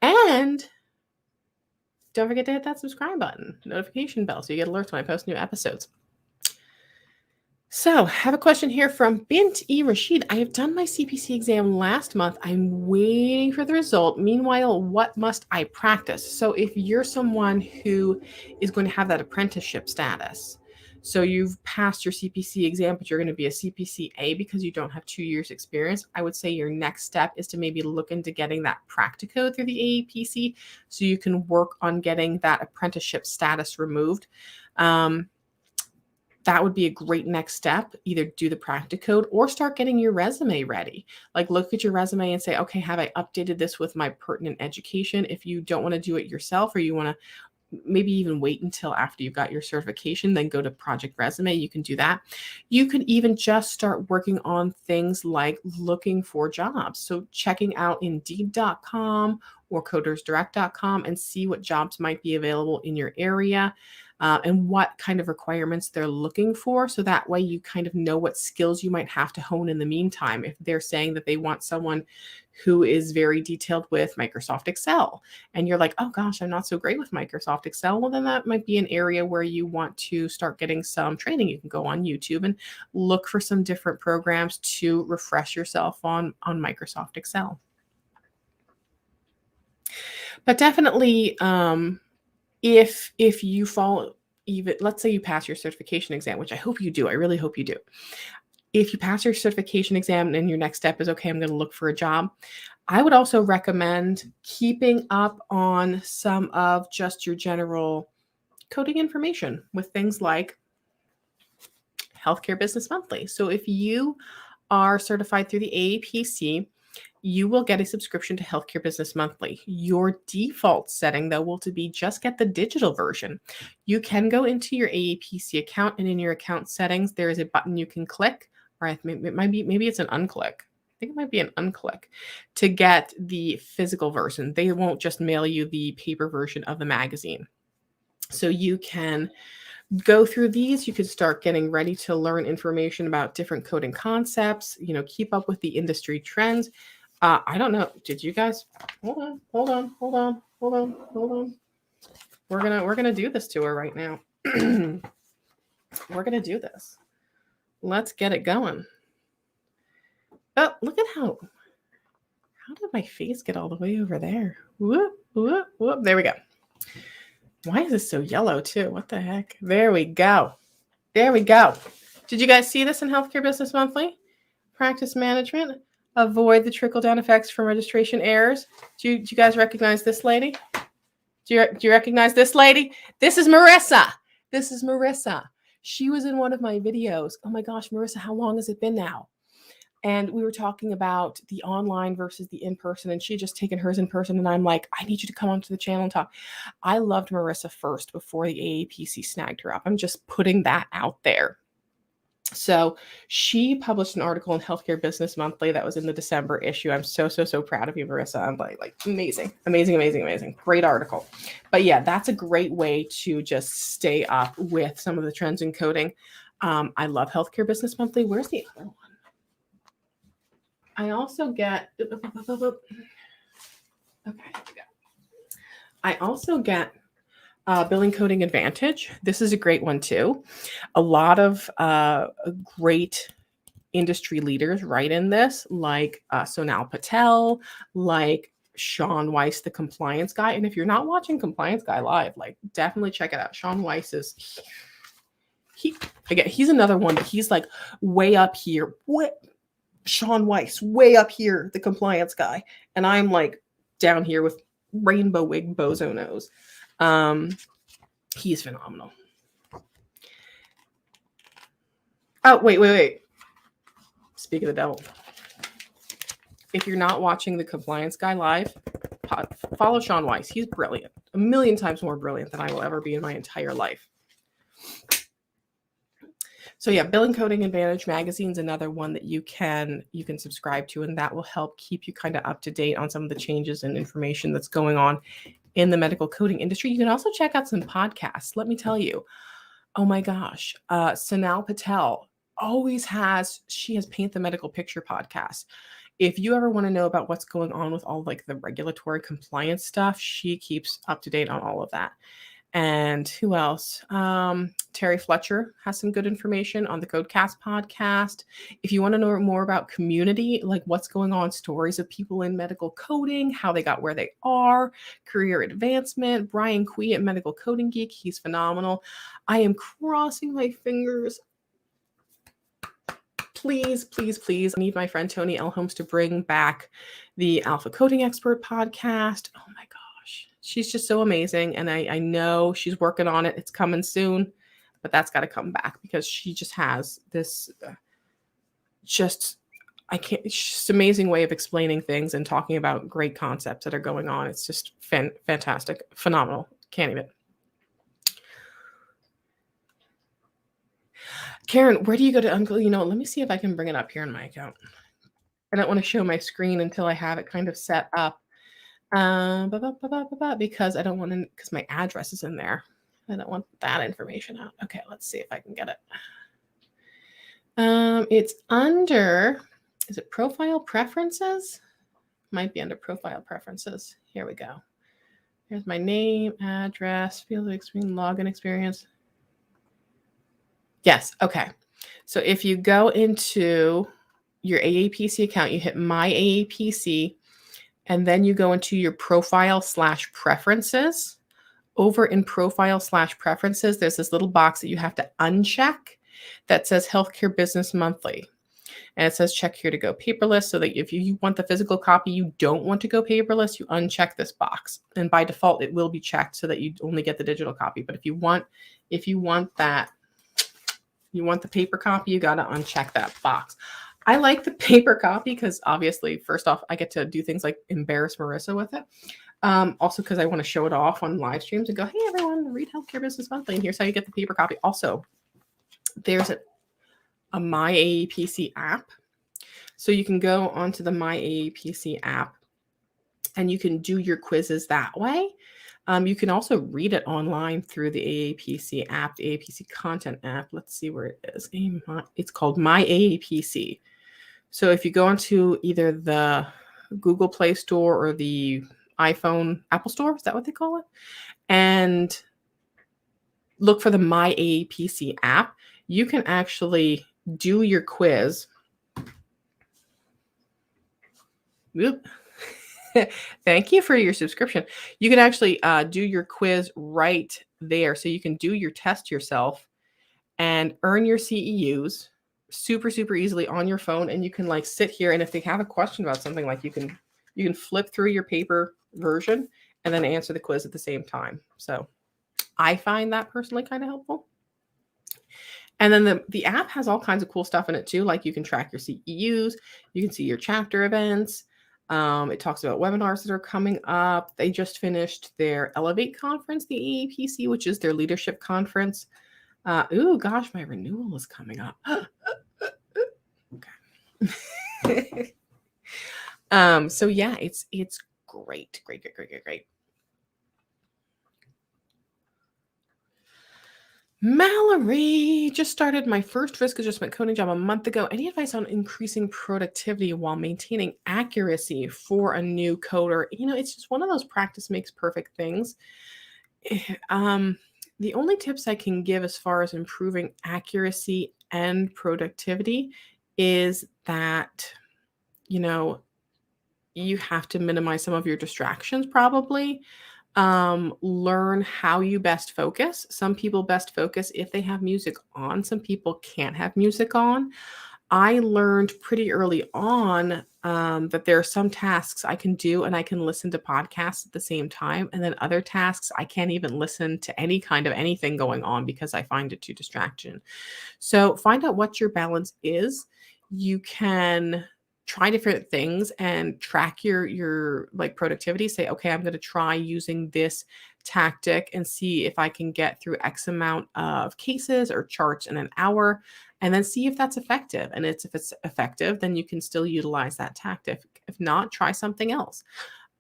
And don't forget to hit that subscribe button, notification bell, so you get alerts when I post new episodes. So I have a question here from Bint E. Rashid. I have done my CPC exam last month. I'm waiting for the result. Meanwhile, what must I practice? So if you're someone who is going to have that apprenticeship status, so you've passed your CPC exam, but you're going to be a CPCA because you don't have 2 years experience, I would say your next step is to maybe look into getting that practico through the AAPC so you can work on getting that apprenticeship status removed. That would be a great next step. Either do the practicode or start getting your resume ready. Like look at your resume and say, okay, have I updated this with my pertinent education? If you don't want to do it yourself, or you want to maybe even wait until after you've got your certification, then go to Project Resume, you can do that. You could even just start working on things like looking for jobs. So checking out Indeed.com or codersdirect.com and see what jobs might be available in your area. And what kind of requirements they're looking for. So that way you kind of know what skills you might have to hone in the meantime. If they're saying that they want someone who is very detailed with Microsoft Excel, and you're like, oh gosh, I'm not so great with Microsoft Excel, well, then that might be an area where you want to start getting some training. You can go on YouTube and look for some different programs to refresh yourself on Microsoft Excel. But definitely, if you fall, even let's say you pass your certification exam, which I hope you do, I really hope you do. If you pass your certification exam and your next step is, okay, I'm going to look for a job, I would also recommend keeping up on some of just your general coding information with things like Healthcare Business Monthly. So if you are certified through the AAPC, you will get a subscription to Healthcare Business Monthly. Your default setting, though, will to be just get the digital version. You can go into your AAPC account, and in your account settings, there is a button you can click, or maybe it's an unclick. I think it might be an unclick to get the physical version. They won't just mail you the paper version of the magazine. So you can go through these. You could start getting ready to learn information about different coding concepts, keep up with the industry trends. I don't know. Did you guys hold on. We're gonna do this to her right now. We're gonna do this. Let's get it going. Oh, look at how did my face get all the way over there? Whoop, whoop, whoop. There we go. Why is this so yellow too? What the heck? There we go. Did you guys see this in Healthcare Business Monthly? Practice management. Avoid the trickle-down effects from registration errors. Do you guys recognize this lady? Do you recognize this lady? This is Marissa. She was in one of my videos. Oh my gosh, Marissa, how long has it been now? And we were talking about the online versus the in-person, and she had just taken hers in person, and I'm like, I need you to come onto the channel and talk. I loved Marissa first before the AAPC snagged her up. I'm just putting that out there. So she published an article in Healthcare Business Monthly that was in the December issue. I'm so proud of you, Marissa. I'm like amazing. Great article. But yeah, that's a great way to just stay up with some of the trends in coding. I love Healthcare Business Monthly. Where's the other one? I also get, Billing Coding Advantage. This is a great one too. A lot of great industry leaders write in this, like Sonal Patel, like Sean Weiss, the compliance guy. And if you're not watching Compliance Guy live, like definitely check it out. Sean Weiss he's another one, but he's like way up here. Sean Weiss, way up here, the compliance guy. And I'm like down here with rainbow wig bozo nose. He's phenomenal. Oh, wait. Speak of the devil. If you're not watching the Compliance Guy live, follow Sean Weiss. He's brilliant. a million times more brilliant than I will ever be in my entire life. So yeah, Billing Coding Advantage magazine is another one that you can subscribe to, and that will help keep you kind of up to date on some of the changes and information that's going on in the medical coding industry. You can also check out some podcasts. Let me tell you, oh my gosh, Sanal Patel she has Paint the Medical Picture podcast. If you ever want to know about what's going on with all like the regulatory compliance stuff, she keeps up to date on all of that. And who else? Terry Fletcher has some good information on the Codecast podcast. If you want to know more about community, like what's going on, stories of people in medical coding, how they got where they are, career advancement, Brian Quee at Medical Coding Geek, he's phenomenal. I am crossing my fingers. Please, please, please, I need my friend Tony L. Holmes to bring back the Alpha Coding Expert podcast. Oh my God. She's just so amazing. And I know she's working on it. It's coming soon, but that's got to come back because she just has this just amazing way of explaining things and talking about great concepts that are going on. It's just fantastic, phenomenal. Can't even. Karen, where do you go to Uncle? Let me see if I can bring it up here in my account. I don't want to show my screen until I have it kind of set up. Because I don't want to, because my address is in there. I don't want that information out. Okay, let's see if I can get it. It's under, is it profile preferences? Might be under profile preferences. Here we go. Here's my name, address, field of experience, login experience. Yes, okay. So if you go into your AAPC account, you hit My AAPC, and then you go into your profile/preferences. Over in profile/preferences, there's this little box that you have to uncheck that says Healthcare Business Monthly. And it says check here to go paperless, so that if you want the physical copy, you don't want to go paperless, you uncheck this box. And by default, it will be checked so that you only get the digital copy. But if you want that, you want the paper copy, you got to uncheck that box. I like the paper copy because obviously, first off, I get to do things like embarrass Marissa with it. Also, because I want to show it off on live streams and go, hey, everyone, read Healthcare Business Monthly. And here's how you get the paper copy. Also, there's a My AAPC app. So you can go onto the My AAPC app and you can do your quizzes that way. You can also read it online through the AAPC app, the AAPC content app. Let's see where it is. It's called My AAPC. So if you go into either the Google Play Store or the iPhone Apple Store, is that what they call it? And look for the My AAPC app, you can actually do your quiz. Whoop. Thank you for your subscription. You can actually do your quiz right there. So you can do your test yourself and earn your CEUs super, super easily on your phone. And you can like sit here. And if they have a question about something, like you can flip through your paper version and then answer the quiz at the same time. So I find that personally kind of helpful. And then the app has all kinds of cool stuff in it too. Like you can track your CEUs, you can see your chapter events. It talks about webinars that are coming up. They just finished their Elevate conference, the AAPC, which is their leadership conference. Oh gosh, my renewal is coming up. Okay. So yeah, it's great. Mallory, just started my first risk adjustment coding job a month ago. Any advice on increasing productivity while maintaining accuracy for a new coder? It's just one of those practice makes perfect things. The only tips I can give as far as improving accuracy and productivity is that, you have to minimize some of your distractions probably. Learn how you best focus. Some people best focus if they have music on. Some people can't have music on. I learned pretty early on that there are some tasks I can do and I can listen to podcasts at the same time. And then other tasks, I can't even listen to any kind of anything going on because I find it too distraction. So find out what your balance is. You can try different things and track your like productivity. Say, okay, I'm going to try using this tactic and see if I can get through X amount of cases or charts in an hour, and then see if that's effective. And if it's effective, then you can still utilize that tactic. If not, try something else.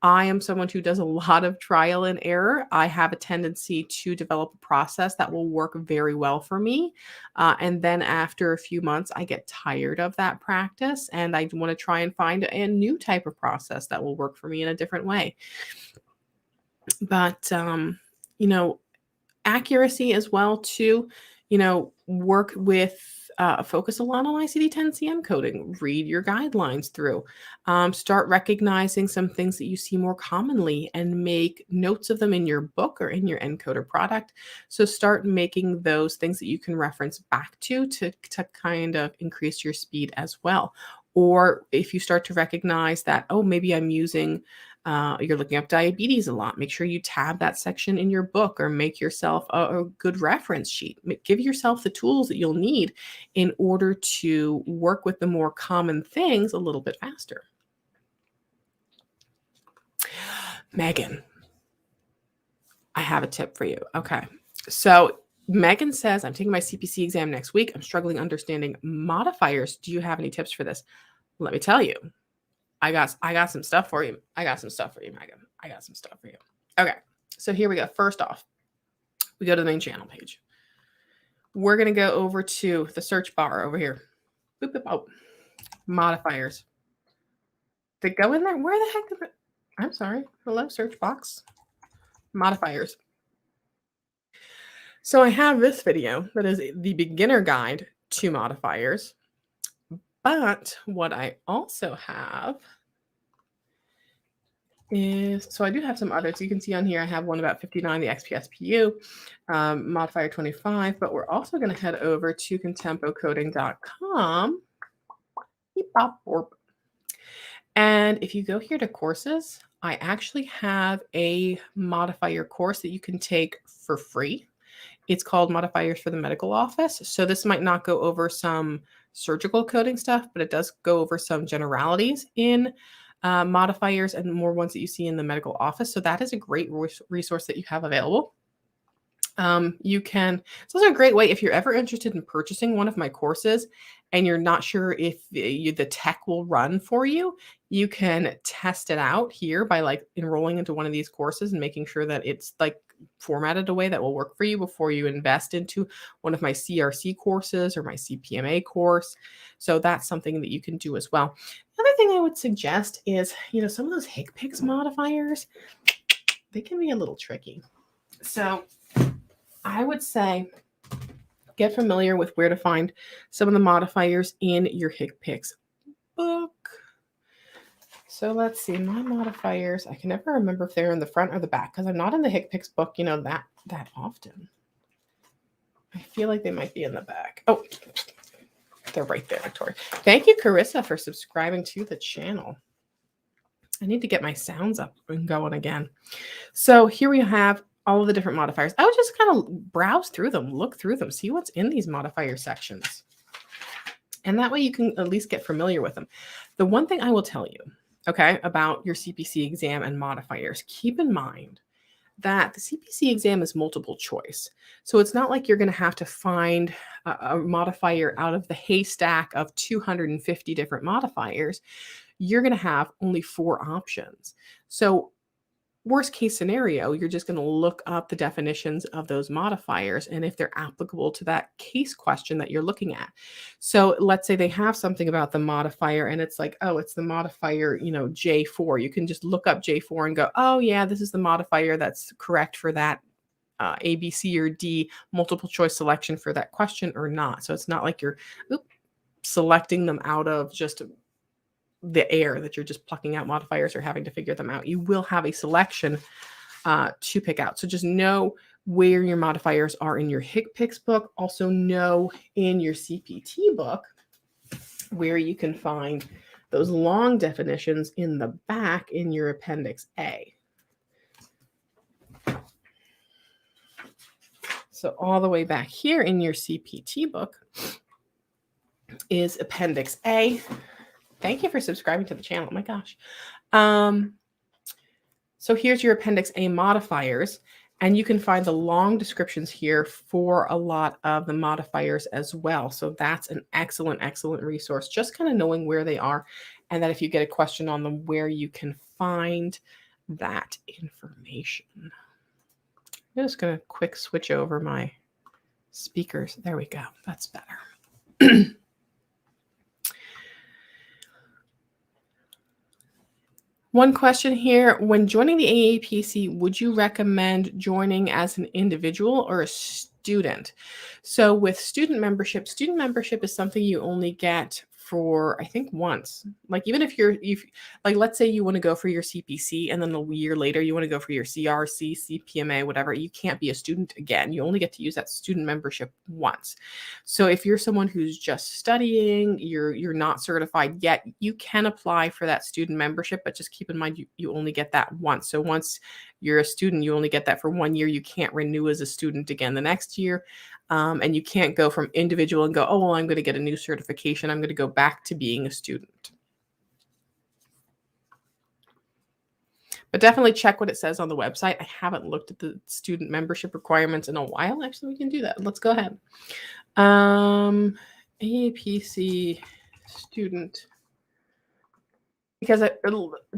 I am someone who does a lot of trial and error. I have a tendency to develop a process that will work very well for me. And then after a few months, I get tired of that practice and I want to try and find a new type of process that will work for me in a different way. But, accuracy as well too, work with focus a lot on ICD-10-CM coding, read your guidelines through, start recognizing some things that you see more commonly and make notes of them in your book or in your encoder product. So start making those things that you can reference back to kind of increase your speed as well. Or if you start to recognize that, oh, maybe I'm using you're looking up diabetes a lot, make sure you tab that section in your book or make yourself a good reference sheet. Give yourself the tools that you'll need in order to work with the more common things a little bit faster. Megan, I have a tip for you. Okay. So Megan says, I'm taking my CPC exam next week. I'm struggling understanding modifiers. Do you have any tips for this? Let me tell you. I got some stuff for you. I got some stuff for you, Megan. I got some stuff for you. Okay, so here we go. First off, we go to the main channel page. We're going to go over to the search bar over here. Boop, boop, oh, modifiers. They go in there. Where the heck did it? I'm sorry. Hello, search box. Modifiers. So I have this video that is the beginner guide to modifiers. But what I also have is, so I do have some others. You can see on here, I have one about 59, the XPSPU, modifier 25, but we're also going to head over to contempocoding.com. And if you go here to courses, I actually have a modifier course that you can take for free. It's called Modifiers for the Medical Office. So this might not go over some surgical coding stuff, but it does go over some generalities in modifiers and more ones that you see in the medical office. So that is a great resource that you have available. It's also a great way if you're ever interested in purchasing one of my courses and you're not sure if the tech will run for you, you can test it out here by like enrolling into one of these courses and making sure that it's like formatted a way that will work for you before you invest into one of my CRC courses or my CPMA course. So that's something that you can do as well. Another thing I would suggest is, some of those HCPCS modifiers, they can be a little tricky. So I would say get familiar with where to find some of the modifiers in your HCPCS book. So let's see, my modifiers, I can never remember if they're in the front or the back because I'm not in the HCPCS book, that often. I feel like they might be in the back. Oh, they're right there, Victoria. Thank you, Carissa, for subscribing to the channel. I need to get my sounds up and going again. So here we have all of the different modifiers. I would just kind of browse through them, look through them, see what's in these modifier sections. And that way you can at least get familiar with them. The one thing I will tell you, okay, about your CPC exam and modifiers, keep in mind that the CPC exam is multiple choice. So it's not like you're going to have to find a modifier out of the haystack of 250 different modifiers. You're going to have only 4 options. So worst case scenario, you're just going to look up the definitions of those modifiers and if they're applicable to that case question that you're looking at. So let's say they have something about the modifier and it's like, oh, it's the modifier, J4. You can just look up J4 and go, oh yeah, this is the modifier that's correct for that A, B, C, or D multiple choice selection for that question or not. So it's not like you're selecting them out of just the air, that you're just plucking out modifiers or having to figure them out. You will have a selection to pick out. So just know where your modifiers are in your HCPCS book. Also know in your CPT book where you can find those long definitions in the back in your Appendix A. So all the way back here in your CPT book is Appendix A. Thank you for subscribing to the channel. Oh my gosh. So here's your Appendix A modifiers. And you can find the long descriptions here for a lot of the modifiers as well. So that's an excellent, excellent resource, just kind of knowing where they are. And that if you get a question on them, where you can find that information. I'm just going to quick switch over my speakers. There we go. That's better. One question here, when joining the AAPC, would you recommend joining as an individual or a student? So with student membership is something you only get for, I think, once. Like even if like, let's say you want to go for your CPC and then a year later you want to go for your CRC, CPMA, whatever, you can't be a student again. You only get to use that student membership once. So if you're someone who's just studying, you're not certified yet, you can apply for that student membership, but just keep in mind you only get that once. So once you're a student, you only get that for 1 year. You can't renew as a student again the next year. And you can't go from individual and go, oh, well, I'm going to get a new certification. I'm going to go back to being a student. But definitely check what it says on the website. I haven't looked at the student membership requirements in a while. Actually, we can do that. Let's go ahead. AAPC student. Because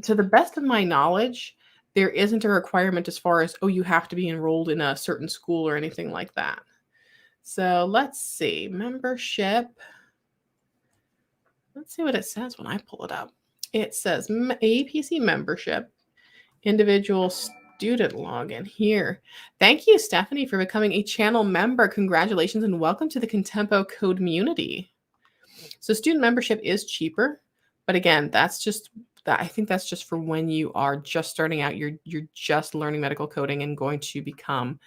to the best of my knowledge, there isn't a requirement as far as, oh, you have to be enrolled in a certain school or anything like that. So let's see, membership. Let's see what it says when I pull it up. It says APC membership, individual student login here. Thank you, Stephanie, for becoming a channel member. Congratulations and welcome to the Contempo Code community. So student membership is cheaper, but again, that's just that. I think that's just for when you are just starting out. You're just learning medical coding and going to become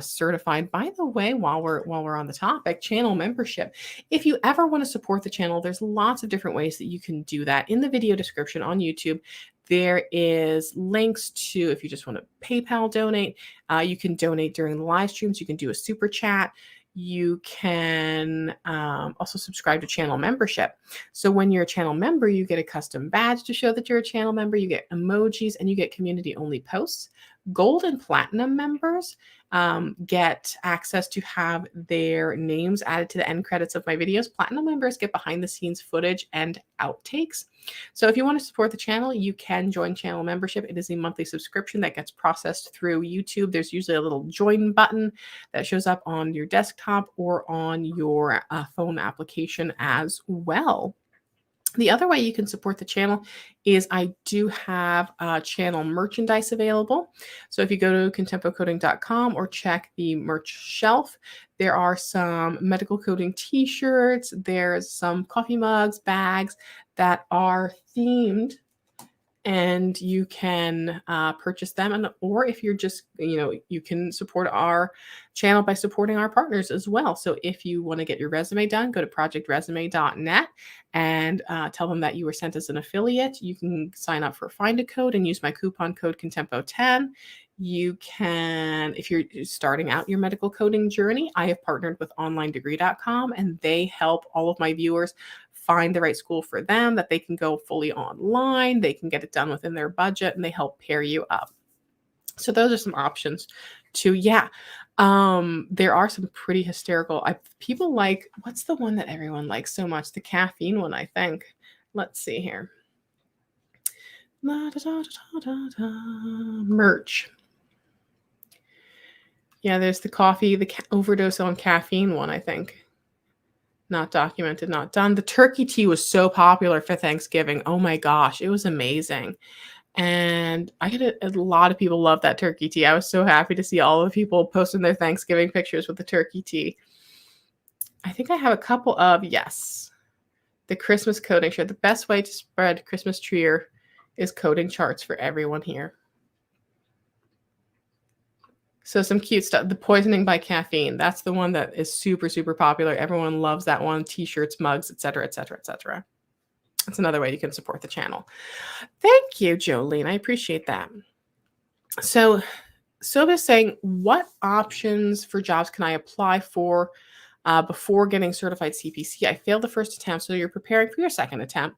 certified. By the way, while we're on the topic, channel membership. If you ever want to support the channel, there's lots of different ways that you can do that. In the video description on YouTube, there is links to, if you just want to PayPal donate, you can donate during the live streams. You can do a super chat. You can also subscribe to channel membership. So when you're a channel member, you get a custom badge to show that you're a channel member. You get emojis and you get community only posts. Gold and platinum members get access to have their names added to the end credits of my videos. Platinum members get behind the scenes footage and outtakes. So if you want to support the channel, you can join channel membership. It is a monthly subscription that gets processed through YouTube. There's usually a little join button that shows up on your desktop or on your phone application as well. The other way you can support the channel is I do have channel merchandise available. So if you go to contempocoding.com or check the merch shelf, there are some medical coding t-shirts, there's some coffee mugs, bags that are themed, and you can purchase them. And or if you're just, you can support our channel by supporting our partners as well. So if you want to get your resume done, go to projectresume.net and tell them that you were sent as an affiliate. You can sign up for Find a Code and use my coupon code Contempo10. You can, if you're starting out your medical coding journey, I have partnered with onlinedegree.com and they help all of my viewers find the right school for them, that they can go fully online, they can get it done within their budget, and they help pair you up. So those are some options too. Yeah. There are some pretty hysterical, people like, what's the one that everyone likes so much? The caffeine one, I think. Let's see here. Merch. Yeah, there's the coffee, the overdose on caffeine one, I think. Not documented, not done. The turkey tea was so popular for Thanksgiving. Oh my gosh, it was amazing. And I had a lot of people love that turkey tea. I was so happy to see all the people posting their Thanksgiving pictures with the turkey tea. I think I have a couple of, yes, the Christmas coding shirt. The best way to spread Christmas cheer is coding charts for everyone here. So some cute stuff. The poisoning by caffeine. That's the one that is super, super popular. Everyone loves that one. T-shirts, mugs, etc., etc., etc. That's another way you can support the channel. Thank you, Jolene. I appreciate that. So Soba's saying, what options for jobs can I apply for before getting certified CPC. I failed the first attempt, so you're preparing for your second attempt.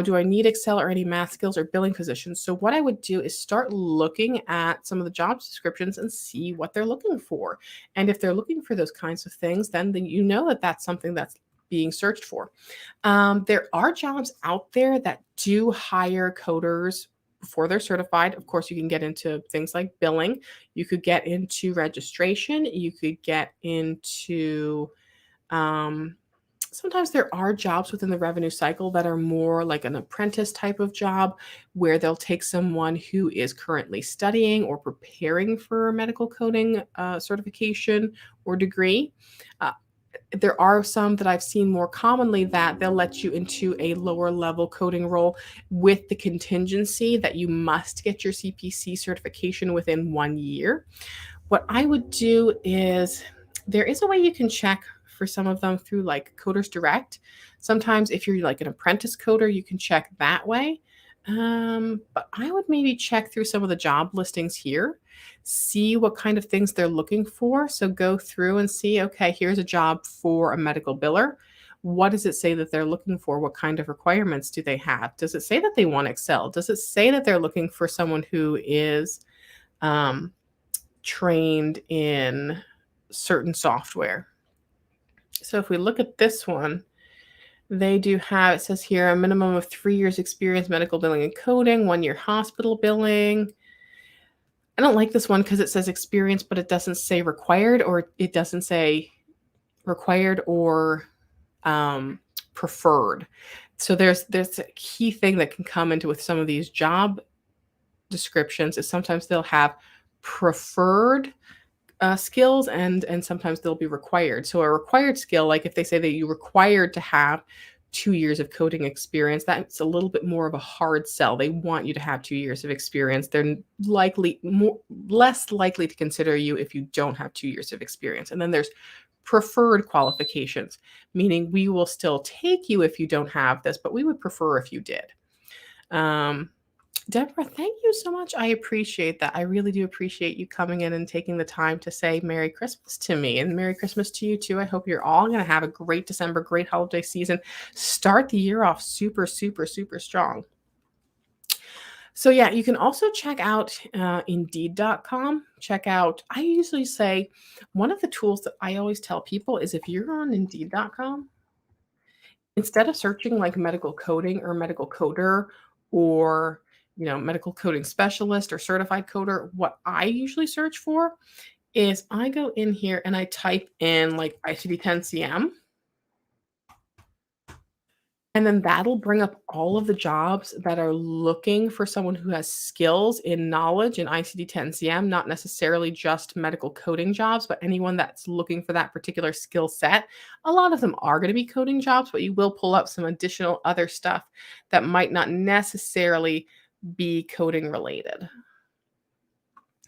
Do I need Excel or any math skills or billing positions? So what I would do is start looking at some of the job descriptions and see what they're looking for. And if they're looking for those kinds of things, then you know that that's something that's being searched for. There are jobs out there that do hire coders before they're certified. Of course, you can get into things like billing. You could get into registration. You could get into um, sometimes there are jobs within the revenue cycle that are more like an apprentice type of job where they'll take someone who is currently studying or preparing for a medical coding certification or degree. Uh, there are some that I've seen more commonly that they'll let you into a lower level coding role with the contingency that you must get your CPC certification within 1 year. What I would do is there is a way you can check for some of them through like Coders Direct. Sometimes if you're like an apprentice coder, you can check that way. But I would maybe check through some of the job listings here, see what kind of things they're looking for. So go through and see, okay, here's a job for a medical biller. What does it say that they're looking for? What kind of requirements do they have? Does it say that they want Excel? Does it say that they're looking for someone who is um, trained in certain software? So if we look at this one, they do have, it says here, a minimum of 3 years experience, medical billing and coding, 1 year hospital billing. I don't like this one because it says experience, but it doesn't say required, or it doesn't say required or preferred. So there's a key thing that can come into with some of these job descriptions is sometimes they'll have preferred skills and sometimes they'll be required. So a required skill, like if they say that you're required to have 2 years of coding experience, that's a little bit more of a hard sell. They want you to have 2 years of experience. They're less likely to consider you if you don't have 2 years of experience. And then there's preferred qualifications, meaning we will still take you if you don't have this, but we would prefer if you did. Deborah, thank you so much. I appreciate that. I really do appreciate you coming in and taking the time to say Merry Christmas to me, and Merry Christmas to you too. I hope you're all going to have a great December, great holiday season. Start the year off super, super, super strong. So yeah, you can also check out Indeed.com. Check out, I usually say one of the tools that I always tell people is if you're on Indeed.com, instead of searching like medical coding or medical coder or medical coding specialist or certified coder, what I usually search for is I go in here and I type in like ICD-10 CM, and then that'll bring up all of the jobs that are looking for someone who has skills in knowledge in ICD-10 CM, not necessarily just medical coding jobs, but anyone that's looking for that particular skill set. A lot of them are going to be coding jobs, but you will pull up some additional other stuff that might not necessarily be coding related.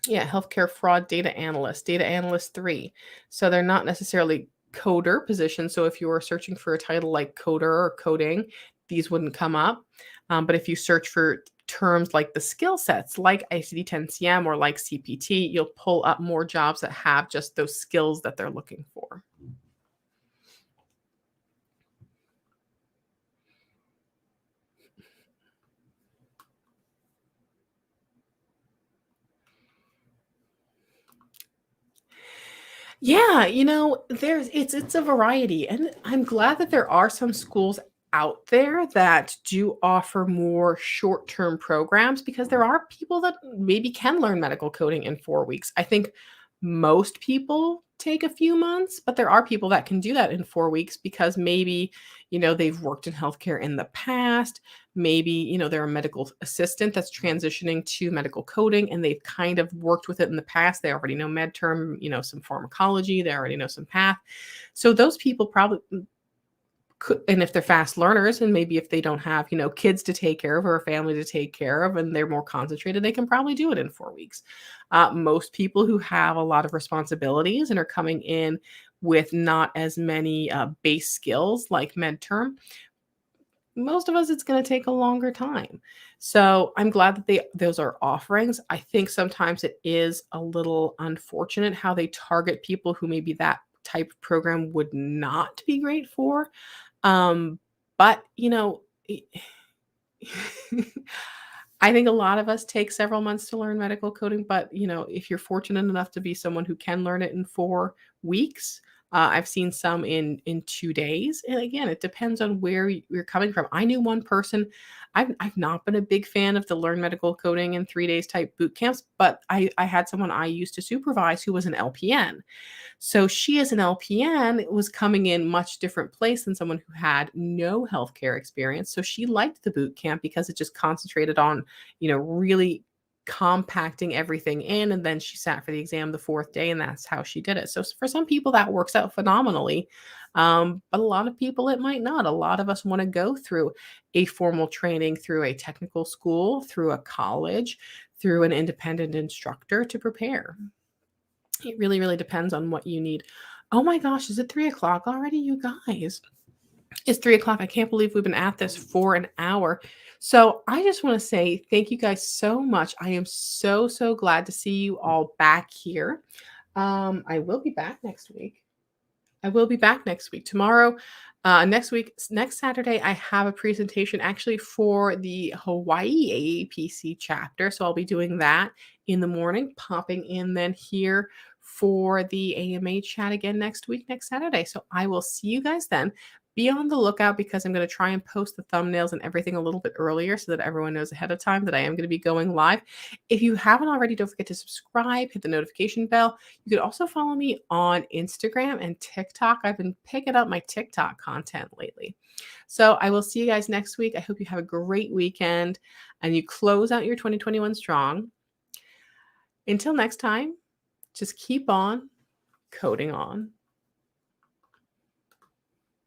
Yeah, healthcare fraud data analyst 3. So they're not necessarily coder positions. So if you were searching for a title like coder or coding, these wouldn't come up. But if you search for terms like the skill sets, like ICD-10 CM or like CPT, you'll pull up more jobs that have just those skills that they're looking for. Yeah, it's a variety, and I'm glad that there are some schools out there that do offer more short-term programs because there are people that maybe can learn medical coding in 4 weeks. I think most people take a few months, but there are people that can do that in 4 weeks because maybe, they've worked in healthcare in the past. Maybe, they're a medical assistant that's transitioning to medical coding and they've kind of worked with it in the past. They already know med term, some pharmacology, they already know some path. So those people probably could, and if they're fast learners and maybe if they don't have, kids to take care of or a family to take care of and they're more concentrated, they can probably do it in 4 weeks. Most people who have a lot of responsibilities and are coming in with not as many base skills like med term, most of us, it's going to take a longer time. So I'm glad that those are offerings. I think sometimes it is a little unfortunate how they target people who maybe that type of program would not be great for. But, I think a lot of us take several months to learn medical coding, but, if you're fortunate enough to be someone who can learn it in 4 weeks, I've seen some in 2 days, and again, it depends on where you're coming from. I knew one person. I've not been a big fan of the learn medical coding in 3 days type boot camps, but I had someone I used to supervise who was an LPN. So she, as an LPN, was coming in much different place than someone who had no healthcare experience. So she liked the boot camp because it just concentrated on, really compacting everything in. And then she sat for the exam the 4th day, and that's how she did it. So for some people, that works out phenomenally. But a lot of people, it might not. A lot of us want to go through a formal training through a technical school, through a college, through an independent instructor to prepare. It really, really depends on what you need. Oh my gosh, is it 3 o'clock already, you guys? It's 3 o'clock. I can't believe we've been at this for an hour. So I just want to say thank you guys so much. I am so, so glad to see you all back here. I will be back next week. I will be back next week. Tomorrow, next week, next Saturday, I have a presentation actually for the Hawaii AAPC chapter. So I'll be doing that in the morning, popping in then here for the AMA chat again next week, next Saturday. So I will see you guys then. Be on the lookout because I'm going to try and post the thumbnails and everything a little bit earlier so that everyone knows ahead of time that I am going to be going live. If you haven't already, don't forget to subscribe, hit the notification bell. You could also follow me on Instagram and TikTok. I've been picking up my TikTok content lately. So I will see you guys next week. I hope you have a great weekend and you close out your 2021 strong. Until next time, just keep on coding on.